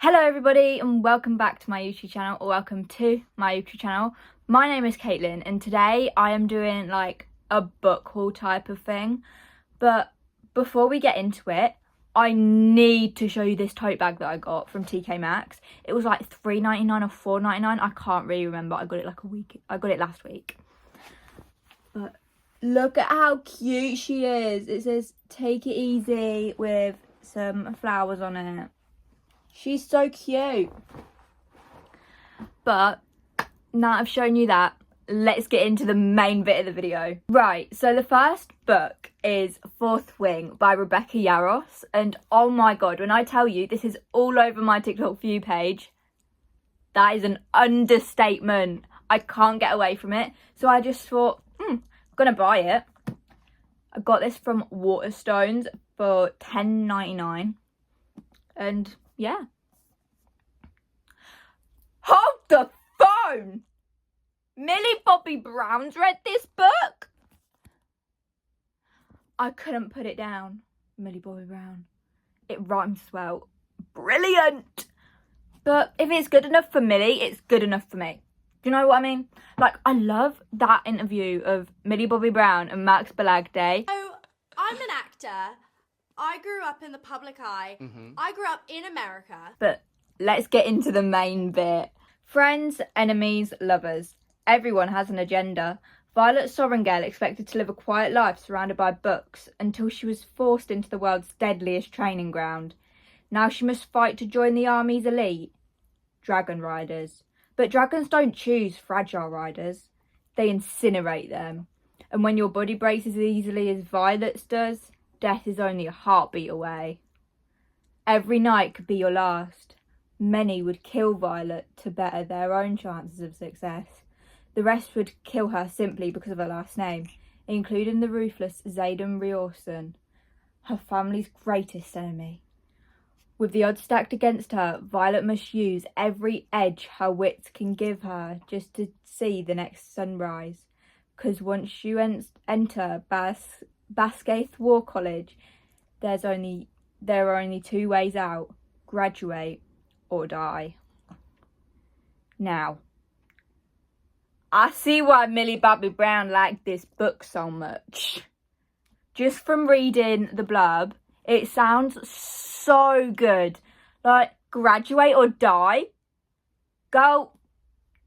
Hello everybody and welcome back to my YouTube channel, or welcome to my YouTube channel. My name is Caitlin and today I am doing like a book haul type of thing. But before we get into it, I need to show you this tote bag that I got from TK Maxx. It was like $3.99 or $4.99. I can't really remember. I got it last week. But look at how cute she is. It says take it easy with some flowers on it. She's so cute. But now I've shown you that, let's get into the main bit of the video. Right, so the first book is Fourth Wing by Rebecca Yarros. And oh my god, when I tell you this is all over my TikTok view page, that is an understatement. I can't get away from it. So I just thought, I'm gonna buy it. I got this from Waterstones for $10.99. And yeah. Hold the phone! Millie Bobby Brown's read this book? I couldn't put it down. Millie Bobby Brown. It rhymes well. Brilliant! But if it's good enough for Millie, it's good enough for me. Do you know what I mean? Like, I love that interview of Millie Bobby Brown and Max Balagde. So, I'm an actor. I grew up in the public eye. I grew up in America. But let's get into the main bit. Friends, enemies, lovers. Everyone has an agenda. Violet Sorrengail expected to live a quiet life surrounded by books until she was forced into the world's deadliest training ground. Now she must fight to join the army's elite. Dragon riders. But dragons don't choose fragile riders. They incinerate them. And when your body breaks as easily as Violet's does, death is only a heartbeat away. Every night could be your last. Many would kill Violet to better their own chances of success. The rest would kill her simply because of her last name, including the ruthless Xaden Riorson, her family's greatest enemy. With the odds stacked against her, Violet must use every edge her wits can give her just to see the next sunrise. 'Cause once you enter Basgaith War College, there are only two ways out: graduate or die. Now, I see why Millie Bobby Brown liked this book so much. Just from reading the blurb, it sounds so good. Like, graduate or die? Girl,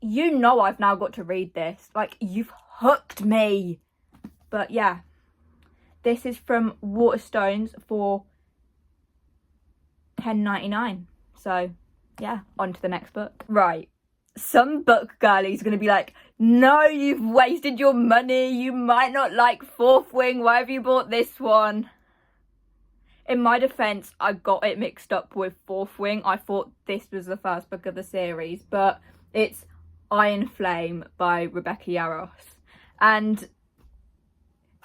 you know I've now got to read this. Like, you've hooked me. But yeah. This is from Waterstones for $10.99. So, yeah, on to the next book. Right. Some book girlie's going to be like, no, you've wasted your money. You might not like Fourth Wing. Why have you bought this one? In my defence, I got it mixed up with Fourth Wing. I thought this was the first book of the series, but it's Iron Flame by Rebecca Yarros. And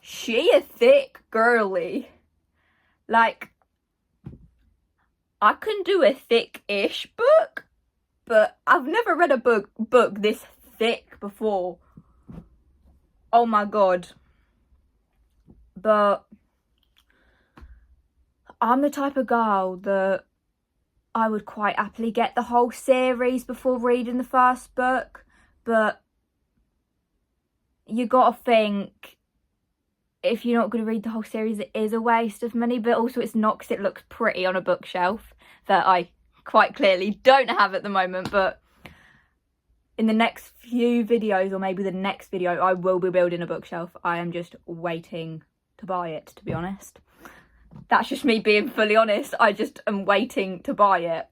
she a thick girly. Like, I can do a thick-ish book, but I've never read a book this thick before. Oh my god. But I'm the type of girl that I would quite happily get the whole series before reading the first book. But you gotta think, if you're not going to read the whole series, it is a waste of money, but also it's not, because it looks pretty on a bookshelf that I quite clearly don't have at the moment. But in the next few videos, or maybe the next video, I will be building a bookshelf. I am just waiting to buy it, to be honest. That's just me being fully honest. I just am waiting to buy it.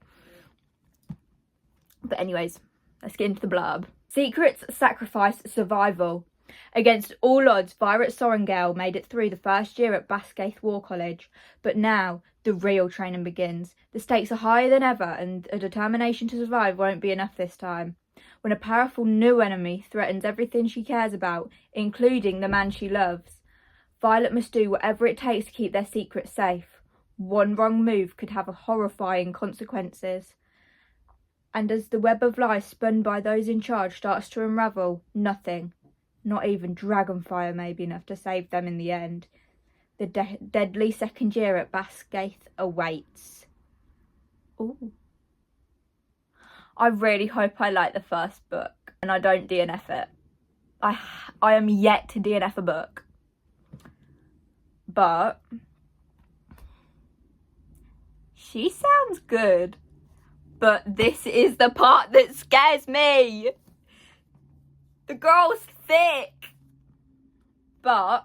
But anyways, let's get into the blurb. Secrets, sacrifice, survival. Against all odds, Violet Sorrengail made it through the first year at Basgaith War College, but now the real training begins. The stakes are higher than ever, and a determination to survive won't be enough this time. When a powerful new enemy threatens everything she cares about, including the man she loves, Violet must do whatever it takes to keep their secret safe. One wrong move could have horrifying consequences. And as the web of lies spun by those in charge starts to unravel, nothing, not even dragonfire, may be enough to save them in the end. The deadly second year at Basgaith awaits. Ooh. I really hope I like the first book and I don't DNF it. I am yet to DNF a book. But she sounds good. But this is the part that scares me. The girl's thick. But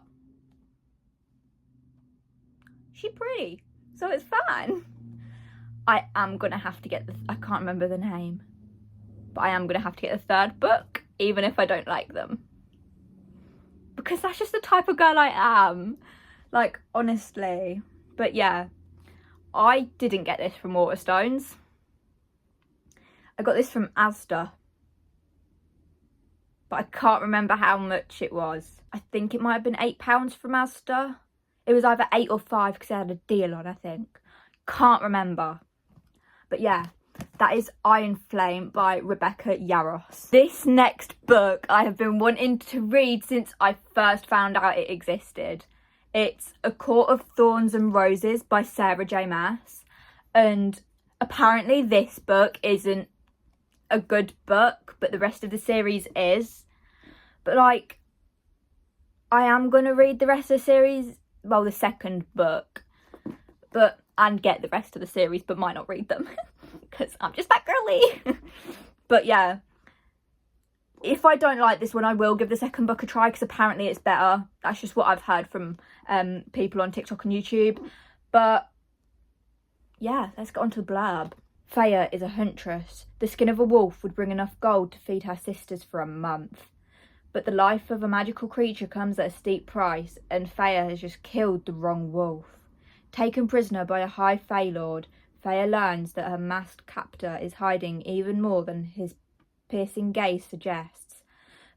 she's pretty. So it's fine. I am going to have to get I can't remember the name. But I am going to have to get the third book, even if I don't like them. Because that's just the type of girl I am. Like, honestly. But yeah, I didn't get this from Waterstones. I got this from Asda. But I can't remember how much it was. I think it might have been £8 from Asda. It was either 8 or 5 because they had a deal on, I think. Can't remember. But yeah, that is Iron Flame by Rebecca Yarros. This next book I have been wanting to read since I first found out it existed. It's A Court of Thorns and Roses by Sarah J Maas. And apparently this book isn't a good book, but the rest of the series is. But like, I am going to read the rest of the series, well, the second book, and get the rest of the series, but might not read them because I'm just that girly. But yeah, if I don't like this one, I will give the second book a try because apparently it's better. That's just what I've heard from people on TikTok and YouTube. But yeah, let's get on to the blurb. Freya is a huntress. The skin of a wolf would bring enough gold to feed her sisters for a month. But the life of a magical creature comes at a steep price, and Freya has just killed the wrong wolf. Taken prisoner by a high Fey Lord, Freya learns that her masked captor is hiding even more than his piercing gaze suggests.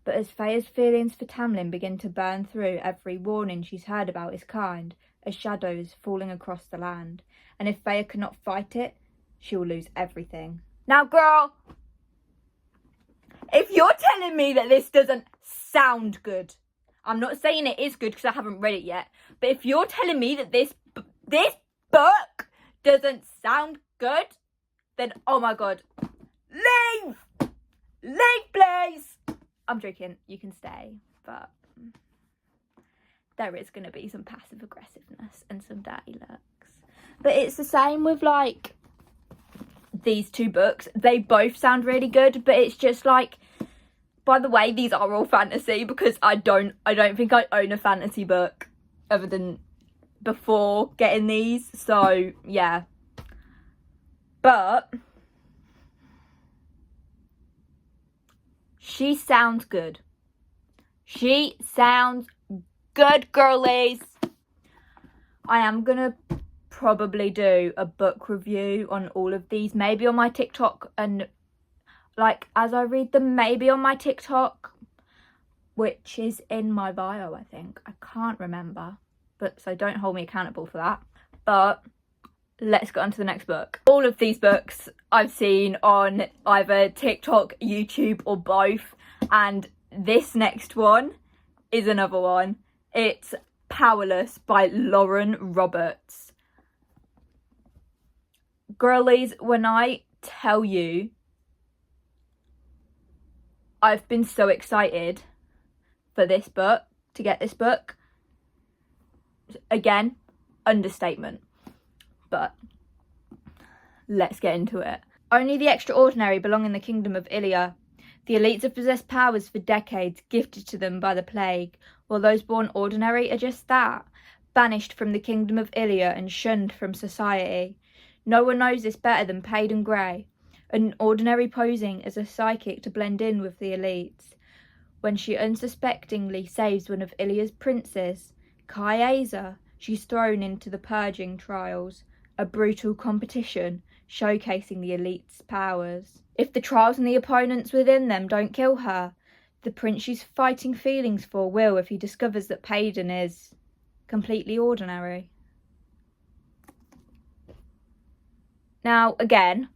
But as Freya's feelings for Tamlin begin to burn through every warning she's heard about his kind, a shadow is falling across the land. And if Freya cannot fight it, she will lose everything. Now, girl, if you're telling me that this doesn't sound good, I'm not saying it is good because I haven't read it yet, but if you're telling me that this book doesn't sound good, then oh my god, leave, please. I'm joking, you can stay, but there is going to be some passive aggressiveness and some dirty looks. But it's the same with like these two books. They both sound really good, but it's just like, by the way, these are all fantasy because I don't think I own a fantasy book other than before getting these. So yeah, but she sounds good. She sounds good, girlies. I am gonna probably do a book review on all of these, maybe on my TikTok, and like as I read them, maybe on my TikTok, which is in my bio, I think. I can't remember, but so don't hold me accountable for that. But let's get on to the next book. All of these books I've seen on either TikTok, YouTube, or both, and this next one is another one. It's Powerless by Lauren Roberts. Girlies, when I tell you I've been so excited for this book, to get this book, again, understatement, but let's get into it. Only the extraordinary belong in the kingdom of Ilia. The elites have possessed powers for decades, gifted to them by the plague, while those born ordinary are just that, banished from the kingdom of Ilia and shunned from society. No one knows this better than Payden Grey, an ordinary posing as a psychic to blend in with the elites. When she unsuspectingly saves one of Ilia's princes, Kaiasa, she's thrown into the purging trials, a brutal competition showcasing the elite's powers. If the trials and the opponents within them don't kill her, the prince she's fighting feelings for will if he discovers that Payden is completely ordinary. Now, again,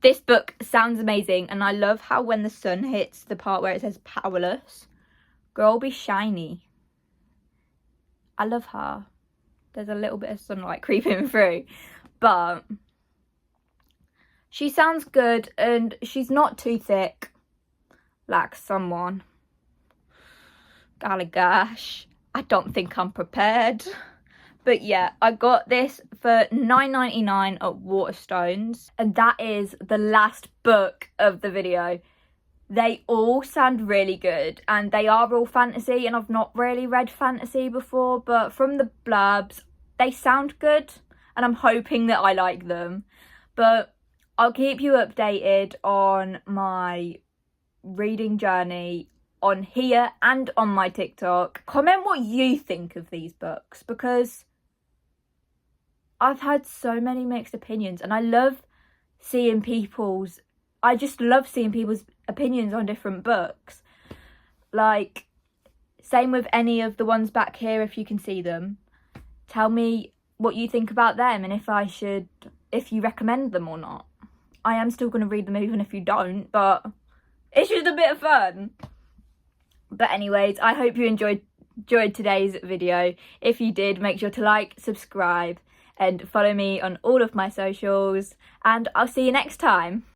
this book sounds amazing, and I love how when the sun hits the part where it says powerless, girl be shiny. I love her. There's a little bit of sunlight creeping through, but She sounds good and she's not too thick like someone. Golly gosh, I don't think I'm prepared. But yeah, I got this for $9.99 at Waterstones, and that is the last book of the video. They all sound really good, and they are all fantasy, and I've not really read fantasy before, but from the blurbs, they sound good, and I'm hoping that I like them. But I'll keep you updated on my reading journey on here and on my TikTok. Comment what you think of these books, because I've had so many mixed opinions, and I just love seeing people's opinions on different books. Like, same with any of the ones back here, if you can see them. Tell me what you think about them and if you recommend them or not. I am still going to read them even if you don't, but it's just a bit of fun. But anyways, I hope you enjoyed today's video. If you did, make sure to like, subscribe, and follow me on all of my socials, and I'll see you next time.